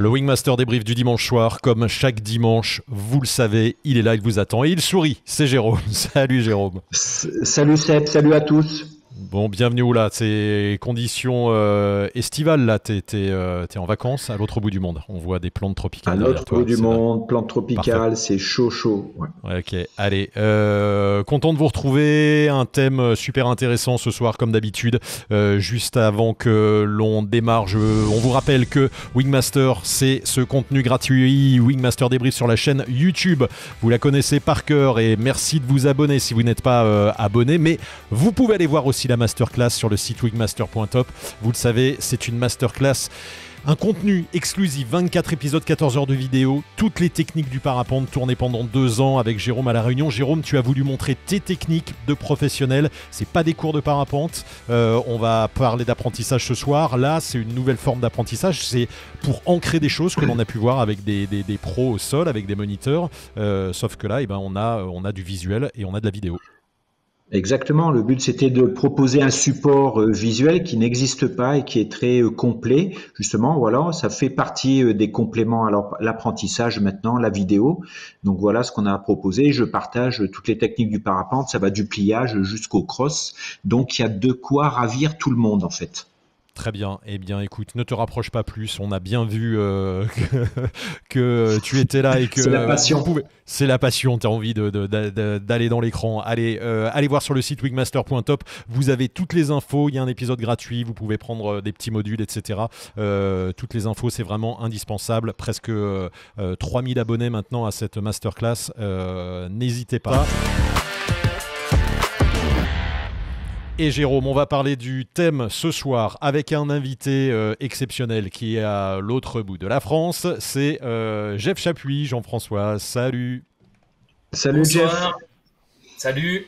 Le Wingmaster débrief du dimanche soir, comme chaque dimanche, vous le savez, il est là, il vous attend et il sourit. C'est Jérôme. Salut Jérôme. Salut Seb, salut à tous. Bon, bienvenue où là? C'est conditions estivales là. T'es en vacances à l'autre bout du monde. On voit des plantes tropicales À derrière l'autre toi. bout du C'est monde, plante tropicale, parfait. c'est chaud, chaud. Ouais. Ouais, ok, allez. Content de vous retrouver. Un thème super intéressant ce soir, comme d'habitude. Juste avant que l'on démarre, on vous rappelle que Wingmaster, c'est ce contenu gratuit. Wingmaster débrief sur la chaîne YouTube. Vous la connaissez par cœur et merci de vous abonner si vous n'êtes pas abonné. Mais vous pouvez aller voir aussi la masterclass sur le site wingmaster.top. Vous le savez, c'est une masterclass. Un contenu exclusif, 24 épisodes, 14 heures de vidéo, toutes les techniques du parapente tournées pendant 2 ans avec Jérôme à La Réunion. Jérôme, tu as voulu montrer tes techniques de professionnel. C'est pas des cours de parapente. On va parler d'apprentissage ce soir. Là, c'est une nouvelle forme d'apprentissage. C'est pour ancrer des choses que l'on a pu voir avec des pros au sol, avec des moniteurs. Sauf que là, on a du visuel et on a de la vidéo. Exactement, le but c'était de proposer un support visuel qui n'existe pas et qui est très complet. Justement, voilà, ça fait partie des compléments à l'apprentissage maintenant, la vidéo. Donc voilà ce qu'on a proposé. Je partage toutes les techniques du parapente, ça va du pliage jusqu'au cross. Donc il y a de quoi ravir tout le monde en fait. Très bien. Eh bien, écoute, ne te rapproche pas plus. On a bien vu que tu étais là et que C'est la passion. C'est la passion. Tu as envie d'aller dans l'écran. Allez voir sur le site wingmaster.top. Vous avez toutes les infos. Il y a un épisode gratuit. Vous pouvez prendre des petits modules, etc. Toutes les infos, c'est vraiment indispensable. Presque 3000 abonnés maintenant à cette masterclass. N'hésitez pas. Et Jérôme, on va parler du thème ce soir avec un invité exceptionnel qui est à l'autre bout de la France. C'est Jeff Chapuis, Jean-François. Salut. Salut Bonsoir. Jeff. Salut.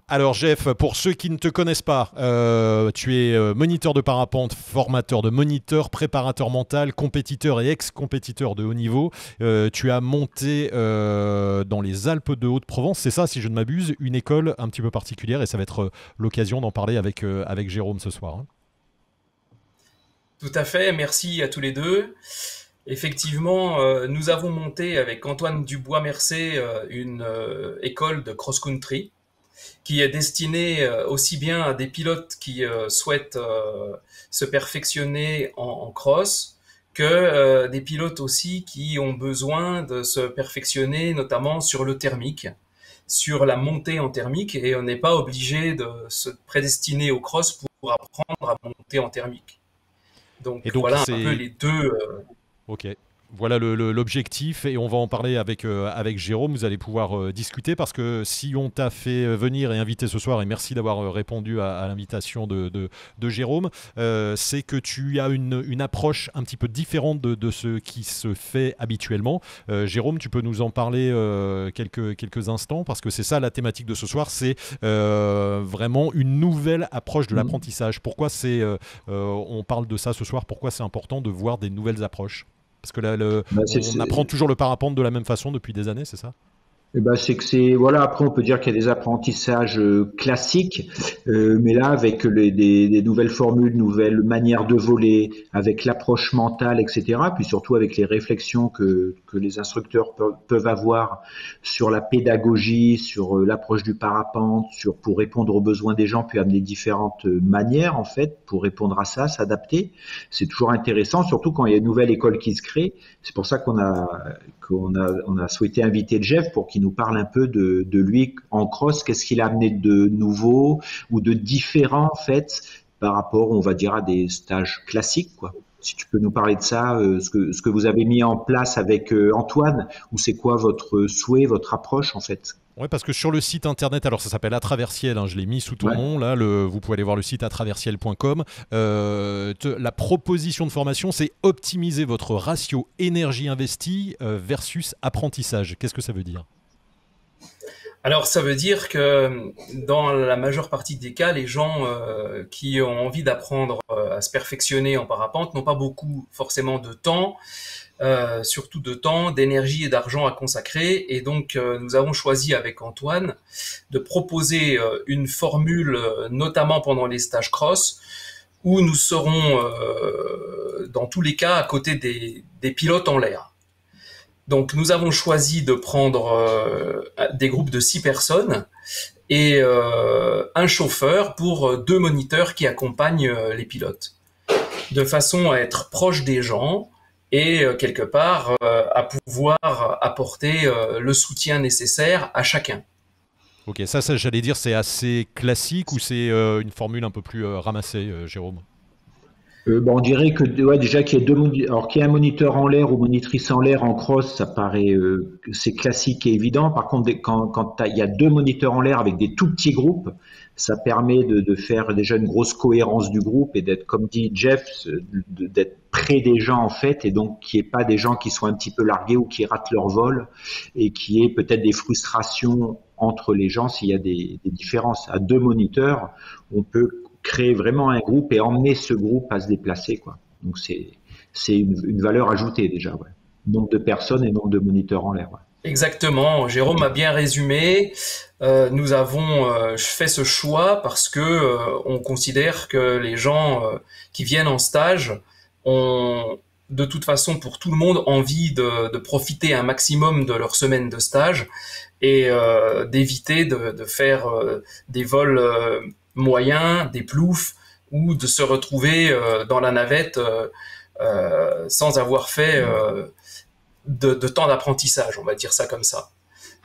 Alors Jeff, pour ceux qui ne te connaissent pas, tu es moniteur de parapente, formateur de moniteur, préparateur mental, compétiteur et ex-compétiteur de haut niveau. Tu as monté dans les Alpes de Haute-Provence, c'est ça si je ne m'abuse, une école un petit peu particulière et ça va être l'occasion d'en parler avec Jérôme ce soir. Hein. Tout à fait, merci à tous les deux. Effectivement, nous avons monté avec Antoine Dubois-Mercé une école de cross-country qui est destinée aussi bien à des pilotes qui souhaitent se perfectionner en cross que des pilotes aussi qui ont besoin de se perfectionner notamment sur le thermique, sur la montée en thermique, et on n'est pas obligé de se prédestiner au cross pour apprendre à monter en thermique. Et Donc donc voilà un c'est... peu les deux. Ok. Voilà l'objectif et on va en parler avec Jérôme. Vous allez pouvoir discuter parce que si on t'a fait venir et inviter ce soir, et merci d'avoir répondu à l'invitation de Jérôme, c'est que tu as une approche un petit peu différente de ce qui se fait habituellement. Jérôme, tu peux nous en parler quelques instants parce que c'est ça la thématique de ce soir, c'est vraiment une nouvelle approche de l'apprentissage. Pourquoi on parle de ça ce soir? Pourquoi c'est important de voir des nouvelles approches? Parce que là, on apprend toujours le parapente de la même façon depuis des années, c'est ça? Eh ben, c'est que voilà, après on peut dire qu'il y a des apprentissages classiques, mais là avec des nouvelles formules, nouvelles manières de voler, avec l'approche mentale, etc. Puis surtout avec les réflexions que les instructeurs peuvent avoir sur la pédagogie, sur l'approche du parapente, pour répondre aux besoins des gens, puis amener différentes manières en fait pour répondre à ça, s'adapter. C'est toujours intéressant, surtout quand il y a une nouvelle école qui se crée. C'est pour ça qu'on a souhaité inviter Jeff pour qu'il nous parle un peu de lui en cross, qu'est-ce qu'il a amené de nouveau ou de différent en fait par rapport, on va dire, à des stages classiques, quoi. Si tu peux nous parler de ça, ce que vous avez mis en place avec Antoine, ou c'est quoi votre souhait, votre approche en fait? Oui, parce que sur le site internet, alors ça s'appelle Atraversiel, hein, je l'ai mis sous ton nom, là, vous pouvez aller voir le site atraversiel.com. La proposition de formation, c'est optimiser votre ratio énergie investie versus apprentissage. Qu'est-ce que ça veut dire? Alors ça veut dire que dans la majeure partie des cas, les gens qui ont envie d'apprendre à se perfectionner en parapente n'ont pas beaucoup forcément de temps, surtout de temps, d'énergie et d'argent à consacrer. Et donc nous avons choisi avec Antoine de proposer une formule, notamment pendant les stages cross, où nous serons dans tous les cas à côté des pilotes en l'air. Donc nous avons choisi de prendre des groupes de 6 personnes et un chauffeur pour 2 moniteurs qui accompagnent les pilotes, de façon à être proche des gens et quelque part à pouvoir apporter le soutien nécessaire à chacun. Ok, ça j'allais dire, c'est assez classique ou c'est une formule un peu plus ramassée, Jérôme? On dirait que ouais, déjà qu'il y ait alors qu'il y ait un moniteur en l'air ou monitrice en l'air en cross, ça paraît c'est classique et évident. Par contre, quand il y a 2 moniteurs en l'air avec des tout petits groupes, ça permet de faire déjà une grosse cohérence du groupe et d'être, comme dit Jeff, d'être près des gens en fait, et donc qu'il n'y ait pas des gens qui sont un petit peu largués ou qui ratent leur vol et qui ait peut-être des frustrations entre les gens s'il y a des différences. À 2 moniteurs, on peut créer vraiment un groupe et emmener ce groupe à se déplacer, quoi. Donc c'est une valeur ajoutée déjà, ouais. Nombre de personnes et nombre de moniteurs en l'air, ouais. Exactement, Jérôme a bien résumé. Nous avons fait ce choix parce que on considère que les gens qui viennent en stage ont de toute façon pour tout le monde envie de profiter un maximum de leur semaine de stage et d'éviter de faire des vols moyens, des ploufs, ou de se retrouver dans la navette sans avoir fait de temps d'apprentissage, on va dire ça comme ça.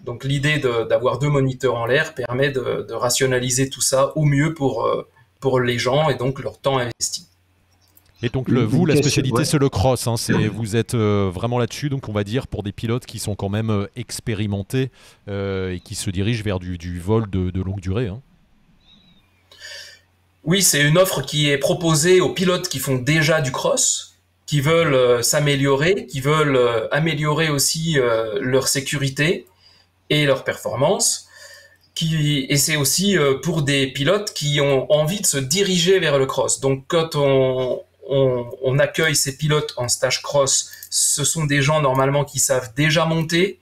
Donc l'idée d'avoir 2 moniteurs en l'air permet de rationaliser tout ça au mieux pour les gens et donc leur temps investi. Et donc vous, la spécialité, ouais, c'est le cross, hein, vous êtes vraiment là-dessus, donc on va dire pour des pilotes qui sont quand même expérimentés et qui se dirigent vers du vol de longue durée, hein. Oui, c'est une offre qui est proposée aux pilotes qui font déjà du cross, qui veulent s'améliorer, qui veulent améliorer aussi leur sécurité et leur performance. Et c'est aussi pour des pilotes qui ont envie de se diriger vers le cross. Donc quand on accueille ces pilotes en stage cross, ce sont des gens normalement qui savent déjà monter.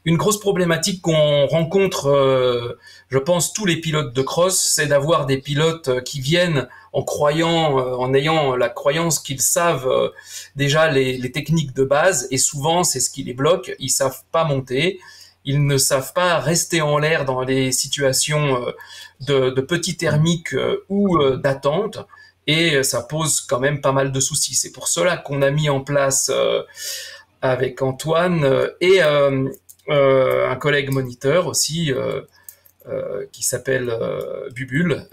Une grosse problématique qu'on rencontre, je pense, tous les pilotes de cross, c'est d'avoir des pilotes qui viennent en croyant, en ayant la croyance qu'ils savent déjà les techniques de base, et souvent c'est ce qui les bloque. Ils savent pas monter, ils ne savent pas rester en l'air dans les situations de petit thermique ou d'attente, et ça pose quand même pas mal de soucis. C'est pour cela qu'on a mis en place avec Antoine et un collègue moniteur aussi qui s'appelle Bubule,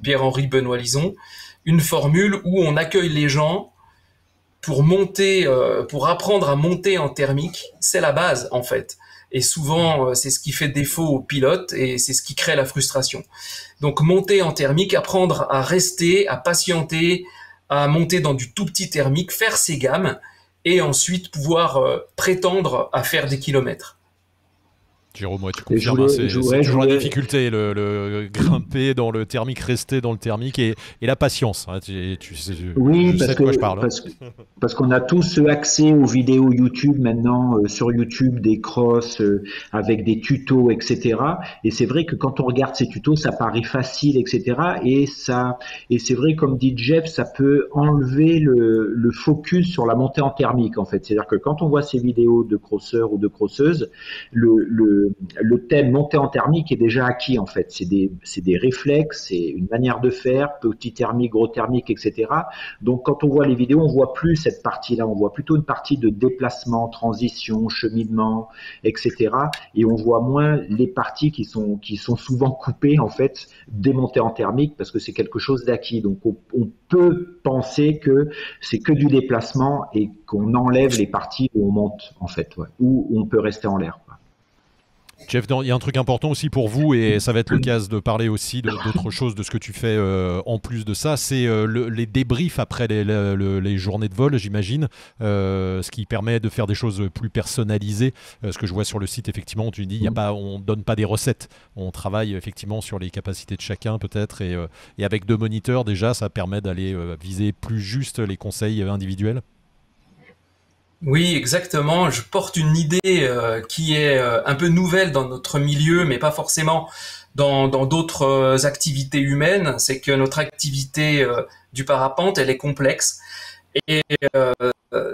Pierre-Henri Benoît Lison, une formule où on accueille les gens pour monter, pour apprendre à monter en thermique. C'est la base en fait. Et souvent, c'est ce qui fait défaut aux pilotes et c'est ce qui crée la frustration. Donc monter en thermique, apprendre à rester, à patienter, à monter dans du tout petit thermique, faire ses gammes, et ensuite pouvoir prétendre à faire des kilomètres. Jérôme, ouais, tu confirmes, c'est toujours la difficulté, le grimper dans le thermique, rester dans le thermique et la patience. Hein, oui, je sais de quoi je parle. Parce qu'on a tous accès aux vidéos YouTube maintenant, sur YouTube, des crosses avec des tutos, etc. Et c'est vrai que quand on regarde ces tutos, ça paraît facile, etc. Et c'est vrai, comme dit Jeff, ça peut enlever le focus sur la montée en thermique, en fait. C'est-à-dire que quand on voit ces vidéos de crosseurs ou de crosseuses, le thème montée en thermique est déjà acquis, en fait. C'est des réflexes, c'est une manière de faire, petit thermique, gros thermique, etc. Donc quand on voit les vidéos, on voit plus cette partie-là, on voit plutôt une partie de déplacement, transition, cheminement, etc. Et on voit moins les parties qui sont souvent coupées, en fait, des montées en thermique, parce que c'est quelque chose d'acquis. Donc on peut penser que c'est que du déplacement et qu'on enlève les parties où on monte, en fait, ouais, où on peut rester en l'air. Jeff, il y a un truc important aussi pour vous, et ça va être l'occasion de parler aussi d'autre chose, de ce que tu fais en plus de ça, c'est les débriefs après les journées de vol, j'imagine, ce qui permet de faire des choses plus personnalisées. Ce que je vois sur le site, effectivement, tu dis, on ne donne pas des recettes, on travaille effectivement sur les capacités de chacun peut-être, et avec 2 moniteurs déjà, ça permet d'aller viser plus juste les conseils individuels. Oui, exactement. Je porte une idée qui est un peu nouvelle dans notre milieu, mais pas forcément dans d'autres activités humaines, c'est que notre activité du parapente, elle est complexe. Et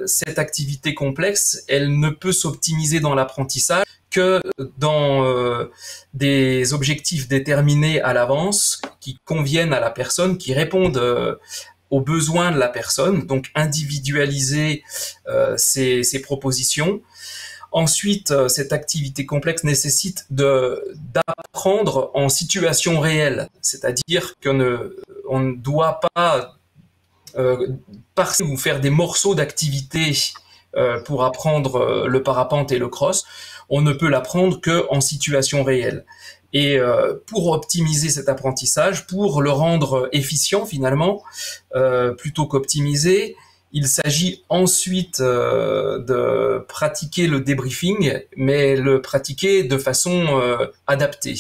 cette activité complexe, elle ne peut s'optimiser dans l'apprentissage que dans des objectifs déterminés à l'avance, qui conviennent à la personne, qui répondent aux besoins de la personne, donc individualiser ces propositions. Ensuite, cette activité complexe nécessite d'apprendre en situation réelle, c'est-à-dire qu'on ne doit pas parser ou faire des morceaux d'activité pour apprendre le parapente et le cross. On ne peut l'apprendre qu'en situation réelle. Et pour optimiser cet apprentissage, pour le rendre efficient finalement, plutôt qu'optimisé, il s'agit ensuite de pratiquer le débriefing, mais le pratiquer de façon adaptée.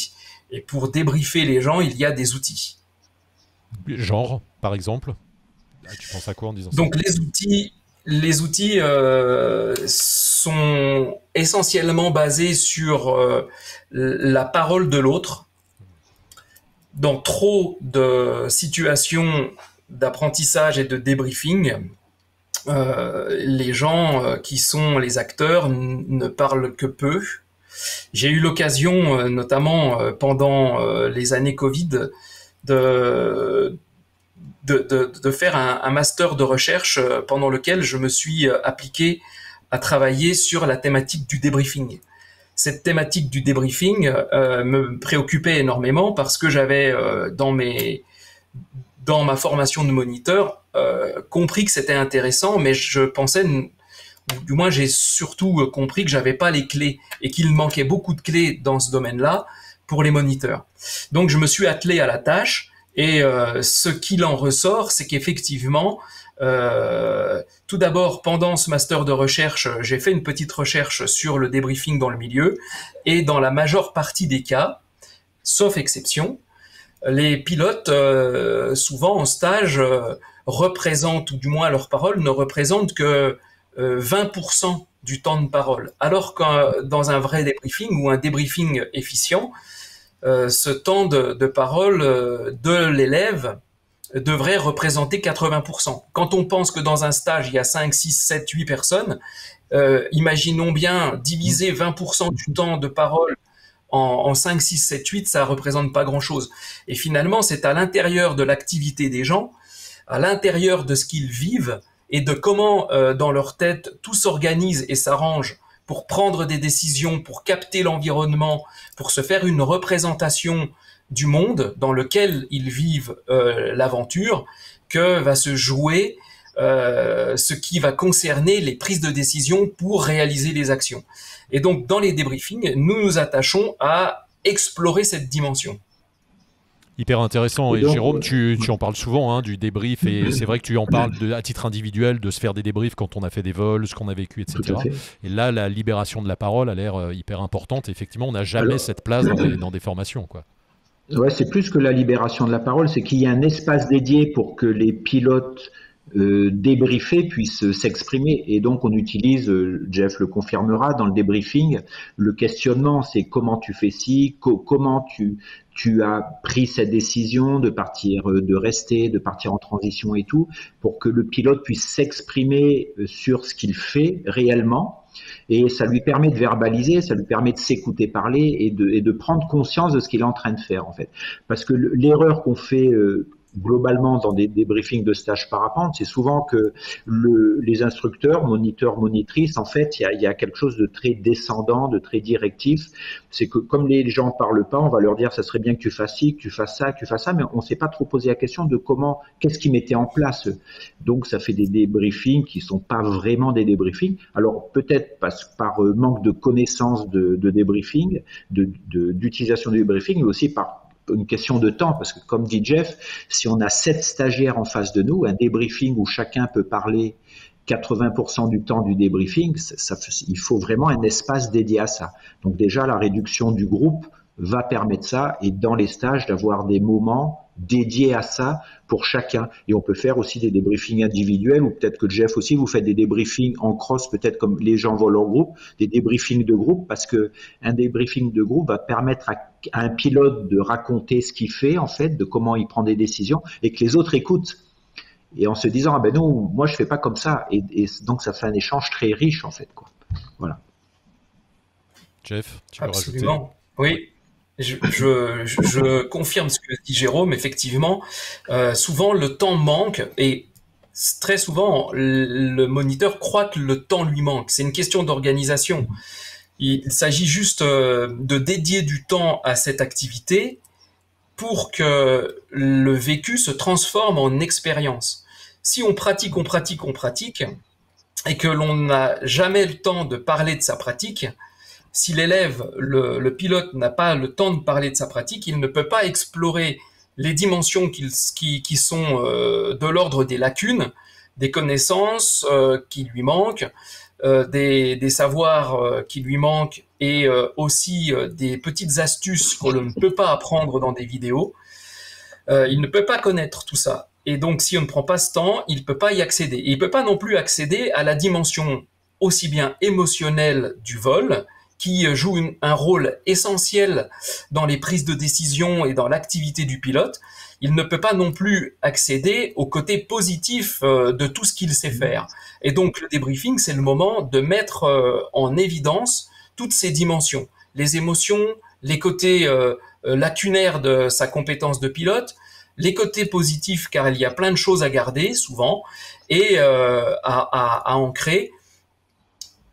Et pour débriefer les gens, il y a des outils. Genre, par exemple? Tu penses à quoi en disant ça? Donc les outils sont essentiellement basés sur la parole de l'autre. Dans trop de situations d'apprentissage et de débriefing, les gens qui sont les acteurs ne parlent que peu. J'ai eu l'occasion, notamment pendant les années Covid, de faire un master de recherche pendant lequel je me suis appliqué à travailler sur la thématique du débriefing. Cette thématique du débriefing me préoccupait énormément parce que j'avais dans ma formation de moniteur compris que c'était intéressant, mais je pensais, du moins j'ai surtout compris que j'avais pas les clés et qu'il manquait beaucoup de clés dans ce domaine-là pour les moniteurs. Donc je me suis attelé à la tâche. Et ce qu'il en ressort, c'est qu'effectivement, tout d'abord, pendant ce master de recherche, j'ai fait une petite recherche sur le débriefing dans le milieu, et dans la majeure partie des cas, sauf exception, les pilotes, souvent en stage, représentent, ou du moins leurs paroles ne représentent que 20% du temps de parole, alors que dans un vrai débriefing ou un débriefing efficient, ce temps de parole de l'élève devrait représenter 80%. Quand on pense que dans un stage, il y a 5, 6, 7, 8 personnes, imaginons bien diviser 20% du temps de parole en 5, 6, 7, 8, ça représente pas grand-chose. Et finalement, c'est à l'intérieur de l'activité des gens, à l'intérieur de ce qu'ils vivent et de comment dans leur tête tout s'organise et s'arrange pour prendre des décisions, pour capter l'environnement, pour se faire une représentation du monde dans lequel ils vivent l'aventure, que va se jouer ce qui va concerner les prises de décision pour réaliser les actions. Et donc, dans les débriefings, nous nous attachons à explorer cette dimension. Hyper intéressant. Et donc, Jérôme, tu en parles souvent du débrief, et c'est vrai que tu en parles à titre individuel, de se faire des débriefs quand on a fait des vols, ce qu'on a vécu, etc. Et là, la libération de la parole a l'air hyper importante. Et effectivement, on n'a jamais cette place dans des formations, quoi. Ouais, c'est plus que la libération de la parole, c'est qu'il y a un espace dédié pour que les pilotes débriefés puissent s'exprimer, et donc on utilise, Jeff le confirmera, dans le débriefing, le questionnement, c'est comment tu fais ci, comment tu as pris cette décision de partir, de rester, de partir en transition et tout, pour que le pilote puisse s'exprimer sur ce qu'il fait réellement. Et ça lui permet de verbaliser, ça lui permet de s'écouter parler et de prendre conscience de ce qu'il est en train de faire, en fait. Parce que l'erreur qu'on fait globalement dans des briefings de stage parapente, c'est souvent que les instructeurs, moniteurs, monitrices, en fait, il y a quelque chose de très descendant, de très directif. C'est que comme les gens parlent pas, on va leur dire ça serait bien que tu fasses ci, que tu fasses ça, mais on s'est pas trop posé la question de qu'est-ce qu'ils mettaient en place. Donc ça fait des débriefings qui sont pas vraiment des débriefings. Alors peut-être par manque de connaissance de débriefing, d'utilisation du débriefing, mais aussi par une question de temps, parce que comme dit Jeff, si on a 7 stagiaires en face de nous, un débriefing où chacun peut parler 80% du temps du débriefing, il faut vraiment un espace dédié à ça. Donc déjà, la réduction du groupe va permettre ça, et dans les stages d'avoir des moments dédiés à ça pour chacun. Et on peut faire aussi des débriefings individuels, ou peut-être que Jeff aussi, vous faites des débriefings en cross, peut-être comme les gens volent en groupe, des débriefings de groupe, parce que un débriefing de groupe va permettre à un pilote de raconter ce qu'il fait, en fait, de comment il prend des décisions, et que les autres écoutent. Et en se disant, ah ben non, moi je fais pas comme ça. Et donc ça fait un échange très riche, en fait, quoi. Voilà. Jeff, tu peux rajouter? Absolument. Oui. Je confirme ce que dit Jérôme. Effectivement, souvent le temps manque et très souvent le moniteur croit que le temps lui manque. C'est une question d'organisation. Il s'agit juste de dédier du temps à cette activité pour que le vécu se transforme en expérience. Si on pratique, et que l'on n'a jamais le temps de parler de sa pratique, si l'élève, le pilote n'a pas le temps de parler de sa pratique, il ne peut pas explorer les dimensions qui sont de l'ordre des lacunes, des connaissances qui lui manquent, des savoirs qui lui manquent, et aussi des petites astuces que l'on ne peut pas apprendre dans des vidéos. Il ne peut pas connaître tout ça. Et donc, si on ne prend pas ce temps, il ne peut pas y accéder. Et il ne peut pas non plus accéder à la dimension aussi bien émotionnelle du vol, qui joue un rôle essentiel dans les prises de décision et dans l'activité du pilote. Il ne peut pas non plus accéder au côté positif de tout ce qu'il sait faire. Et donc, le débriefing, c'est le moment de mettre en évidence toutes ces dimensions. Les émotions, les côtés lacunaires de sa compétence de pilote, les côtés positifs, car il y a plein de choses à garder, souvent, et à ancrer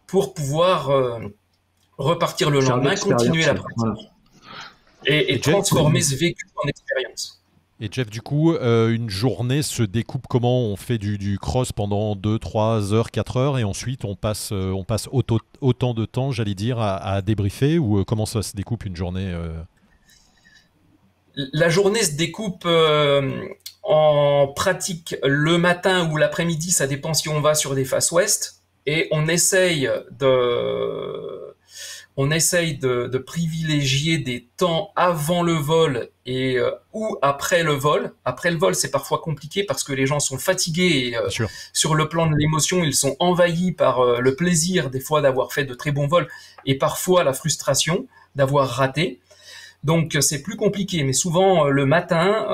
pour pouvoir repartir le lendemain, continuer la pratique. Voilà. Et transformer ce vécu en expérience. Et Jeff, du coup, une journée se découpe comment? On fait du cross pendant 2, 3 heures, 4 heures, et ensuite on passe autant de temps, j'allais dire, à débriefer, ou comment ça se découpe une journée La journée se découpe en pratique le matin ou l'après-midi, ça dépend si on va sur des faces ouest, et on essaye de privilégier des temps avant le vol et ou après le vol. Après le vol, c'est parfois compliqué parce que les gens sont fatigués et sur le plan de l'émotion, ils sont envahis par le plaisir des fois d'avoir fait de très bons vols et parfois la frustration d'avoir raté. Donc c'est plus compliqué, mais souvent le matin,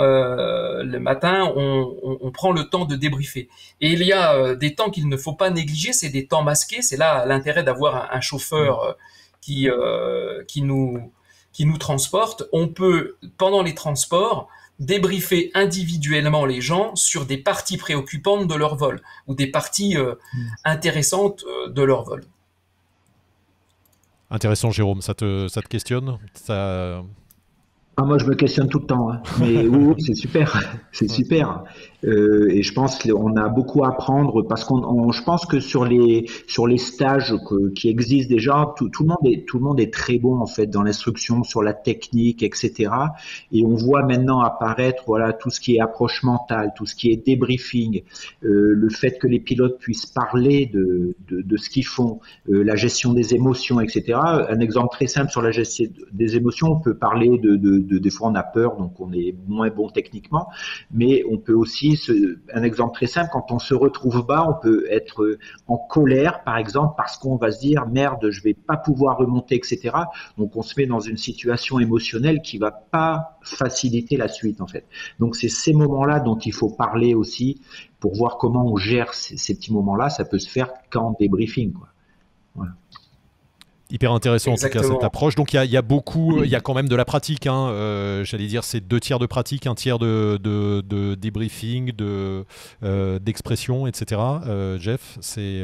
on prend le temps de débriefer. Et il y a des temps qu'il ne faut pas négliger, c'est des temps masqués. C'est là l'intérêt d'avoir un chauffeur qui nous transporte. On peut, pendant les transports, débriefer individuellement les gens sur des parties préoccupantes de leur vol ou des parties intéressantes de leur vol. Intéressant, Jérôme. Ça te questionne? Ça... Ah, moi, je me questionne tout le temps, hein. Mais oui, c'est super, c'est super. Et je pense qu'on a beaucoup à apprendre parce je pense que sur les stages qui existent déjà, tout le monde est très bon en fait dans l'instruction, sur la technique, etc. Et on voit maintenant apparaître voilà tout ce qui est approche mentale, tout ce qui est débriefing, le fait que les pilotes puissent parler de ce qu'ils font, la gestion des émotions, etc. Un exemple très simple sur la gestion des émotions, on peut parler des fois on a peur, donc on est moins bon techniquement, mais on peut aussi un exemple très simple, quand on se retrouve bas, on peut être en colère, par exemple, parce qu'on va se dire merde, je vais pas pouvoir remonter, etc. Donc on se met dans une situation émotionnelle qui va pas faciliter la suite, en fait. Donc c'est ces moments-là dont il faut parler aussi pour voir comment on gère ces petits moments-là. Ça peut se faire qu'en débriefing, quoi. Voilà. Hyper intéressant. Exactement. En tout cas cette approche. Donc il y a beaucoup, il y a quand même de la pratique, hein. J'allais dire c'est 2 tiers de pratique, 1 tiers de débriefing, d'expression, etc. Jeff, c'est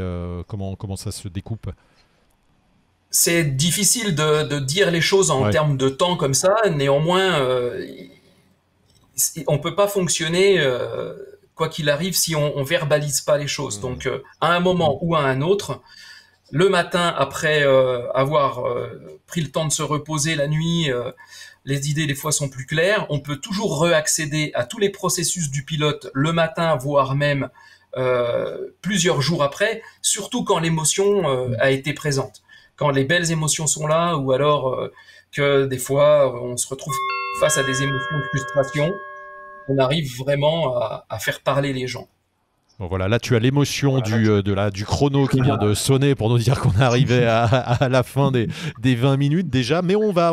comment ça se découpe? C'est difficile de dire les choses en termes de temps comme ça. Néanmoins, on peut pas fonctionner quoi qu'il arrive si on verbalise pas les choses. Donc à un moment ou à un autre. Le matin, après avoir pris le temps de se reposer la nuit, les idées des fois sont plus claires. On peut toujours réaccéder à tous les processus du pilote le matin, voire même plusieurs jours après, surtout quand l'émotion a été présente. Quand les belles émotions sont là, ou alors que des fois, on se retrouve face à des émotions de frustration. On arrive vraiment à faire parler les gens. Bon, voilà, là tu as l'émotion du chrono qui vient de sonner pour nous dire qu'on est arrivé à la fin des 20 minutes déjà, mais on va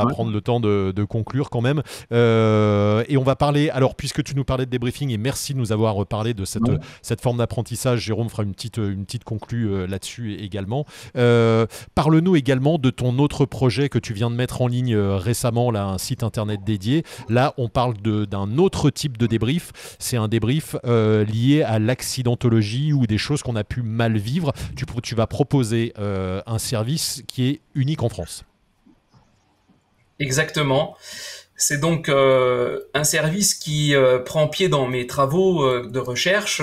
prendre le temps de conclure quand même, et on va parler, alors puisque tu nous parlais de débriefing, et merci de nous avoir parlé de cette forme d'apprentissage, Jérôme fera une petite conclue là-dessus également. Parle-nous également de ton autre projet que tu viens de mettre en ligne récemment, là, un site internet dédié. Là on parle d'un autre type de débrief, c'est un débrief lié à l'accidentologie ou des choses qu'on a pu mal vivre. Tu vas proposer un service qui est unique en France. Exactement. C'est donc un service qui prend pied dans mes travaux de recherche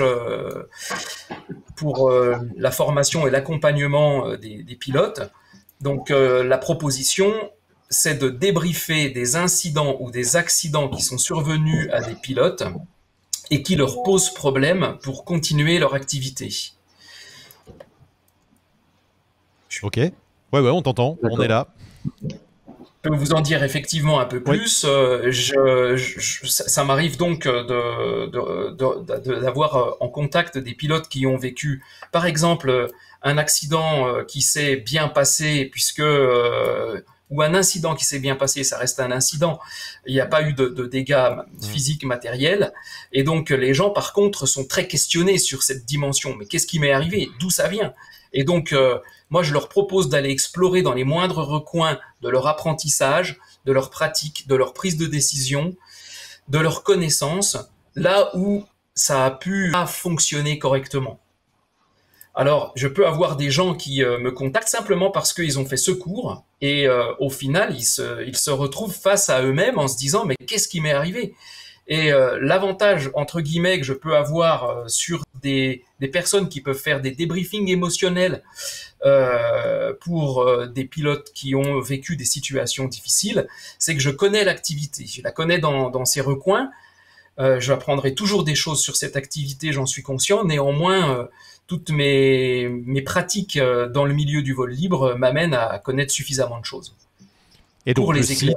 pour la formation et l'accompagnement des pilotes. Donc la proposition, c'est de débriefer des incidents ou des accidents qui sont survenus à des pilotes et qui leur posent problème pour continuer leur activité. Ok. Ouais, on t'entend. On est là. Je peux vous en dire effectivement un peu plus. Ça m'arrive donc d'avoir en contact des pilotes qui ont vécu, par exemple, un accident qui s'est bien passé, ou un incident qui s'est bien passé, ça reste un incident. Il n'y a pas eu de dégâts physiques, matériels. Et donc, les gens, par contre, sont très questionnés sur cette dimension. Mais qu'est-ce qui m'est arrivé? D'où ça vient? Et donc, moi, je leur propose d'aller explorer dans les moindres recoins de leur apprentissage, de leur pratique, de leur prise de décision, de leur connaissance, là où ça a pu pas fonctionner correctement. Alors, je peux avoir des gens qui me contactent simplement parce qu'ils ont fait secours et au final, ils se retrouvent face à eux-mêmes en se disant « mais qu'est-ce qui m'est arrivé ?» Et l'avantage, entre guillemets, que je peux avoir sur des personnes qui peuvent faire des débriefings émotionnels pour des pilotes qui ont vécu des situations difficiles, c'est que je connais l'activité, je la connais dans ses recoins. J'apprendrai toujours des choses sur cette activité, j'en suis conscient. Néanmoins, toutes mes pratiques dans le milieu du vol libre m'amènent à connaître suffisamment de choses. Et donc le site,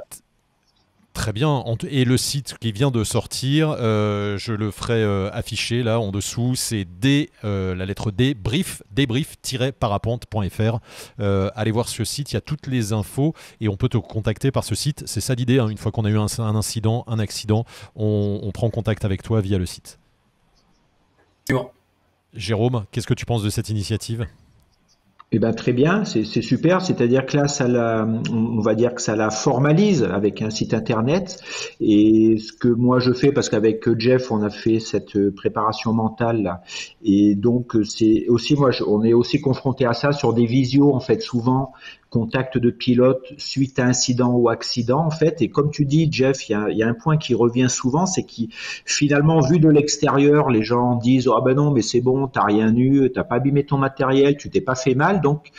très bien. Et le site qui vient de sortir, je le ferai afficher là en dessous, c'est la lettre D, débrief-parapente.fr. Allez voir ce site, il y a toutes les infos et on peut te contacter par ce site. C'est ça l'idée, hein. Une fois qu'on a eu un incident, un accident, on prend contact avec toi via le site. Bon. Jérôme, qu'est-ce que tu penses de cette initiative ? Eh ben, très bien, c'est super. C'est-à-dire que là, on va dire que ça la formalise avec un site internet. Et ce que moi je fais, parce qu'avec Jeff, on a fait cette préparation mentale là. Et donc c'est aussi on est aussi confronté à ça sur des visios en fait, souvent contact de pilote suite à incident ou accident en fait. Et comme tu dis, Jeff, il y a un point qui revient souvent, c'est que finalement, vu de l'extérieur, les gens disent « Ah ben non, mais c'est bon, t'as rien eu, t'as pas abîmé ton matériel, tu t'es pas fait mal. » Donc,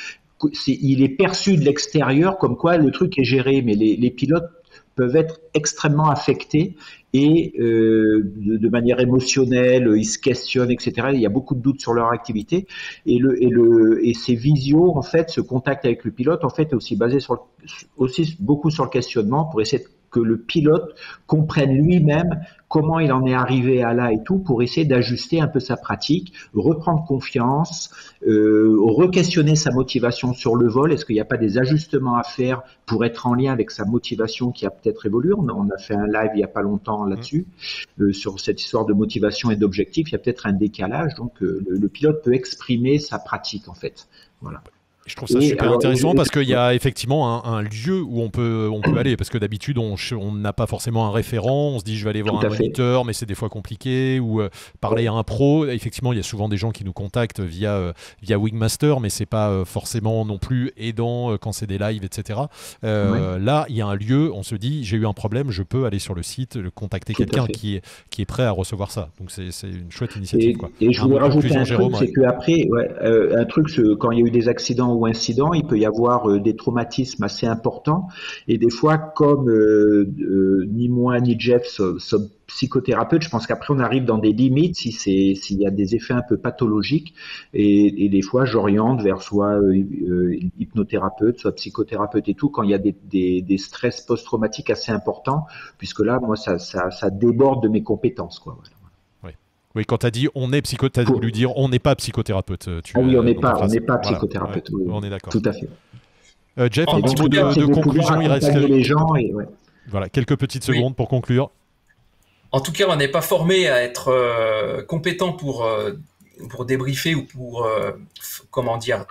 il est perçu de l'extérieur comme quoi le truc est géré, mais les pilotes peuvent être extrêmement affectés et de manière émotionnelle, ils se questionnent, etc. Il y a beaucoup de doutes sur leur activité et ces visios, en fait, ce contact avec le pilote, en fait, est aussi basé aussi beaucoup sur le questionnement pour essayer que le pilote comprenne lui-même comment il en est arrivé à là et tout, pour essayer d'ajuster un peu sa pratique, reprendre confiance, re-questionner sa motivation sur le vol. Est-ce qu'il n'y a pas des ajustements à faire pour être en lien avec sa motivation qui a peut-être évolué? On a fait un live il n'y a pas longtemps là-dessus, sur cette histoire de motivation et d'objectif. Il y a peut-être un décalage, donc le pilote peut exprimer sa pratique en fait. Voilà. Je trouve ça super intéressant parce qu'il y a effectivement un lieu où on peut aller, parce que d'habitude on n'a pas forcément un référent, on se dit je vais aller voir un moniteur mais c'est des fois compliqué, ou parler à un pro. Effectivement il y a souvent des gens qui nous contactent via Wingmaster, mais c'est pas forcément non plus aidant quand c'est des lives, etc. Là il y a un lieu, on se dit j'ai eu un problème, je peux aller sur le site, contacter quelqu'un qui est prêt à recevoir ça, donc c'est une chouette initiative, quoi. Et je voulais rajouter un truc, c'est qu'après quand il y a eu des accidents accident ou incident, il peut y avoir des traumatismes assez importants. Et des fois, comme ni moi ni Jeff sommes psychothérapeutes, je pense qu'après on arrive dans des limites s'il y a des effets un peu pathologiques. Et des fois, j'oriente vers soit hypnothérapeute, soit psychothérapeute et tout, quand il y a des stress post-traumatiques assez importants, puisque là, moi, ça déborde de mes compétences, quoi. Voilà. Oui, quand tu as dit on est psychothérapeute, tu as voulu dire on n'est pas psychothérapeute. Oui, on n'est pas psychothérapeute. Voilà, oui, on est d'accord. Tout à fait. Jeff, un petit mot de conclusion. Il reste les gens voilà, quelques petites secondes pour conclure. En tout cas, on n'est pas formé à être compétent pour débriefer ou pour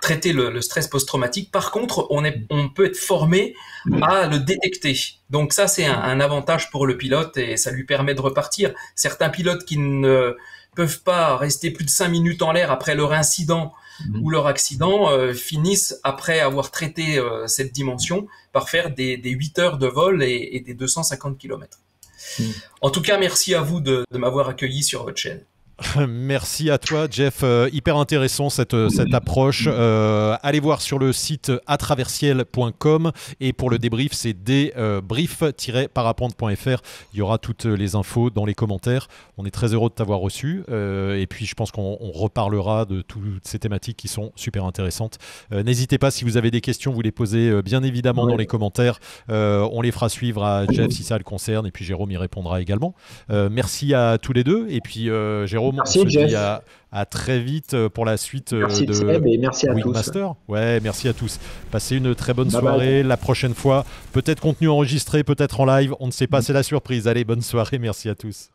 traiter le stress post-traumatique. Par contre, on peut être formé à le détecter. Donc ça, c'est un avantage pour le pilote et ça lui permet de repartir. Certains pilotes qui ne peuvent pas rester plus de 5 minutes en l'air après leur incident ou leur accident finissent, après avoir traité cette dimension, par faire des 8 heures de vol et des 250 km. En tout cas, merci à vous de m'avoir accueilli sur votre chaîne. Merci à toi, Jeff. Hyper intéressant cette approche. Allez voir sur le site atraversiel.com et pour le débrief, c'est débrief-parapente.fr. Il y aura toutes les infos dans les commentaires. On est très heureux de t'avoir reçu et puis je pense qu'on reparlera de toutes ces thématiques qui sont super intéressantes. N'hésitez pas, si vous avez des questions, vous les posez bien évidemment dans les commentaires. On les fera suivre à Jeff si ça le concerne et puis Jérôme y répondra également. Merci à tous les deux et puis Jérôme, merci, on se Jeff. dit à très vite pour la suite merci de Seb et merci à Wingmaster. Ouais, merci à tous. Passez une très bonne soirée. Bye. La prochaine fois, peut-être contenu enregistré, peut-être en live. On ne sait pas, c'est la surprise. Allez, bonne soirée. Merci à tous.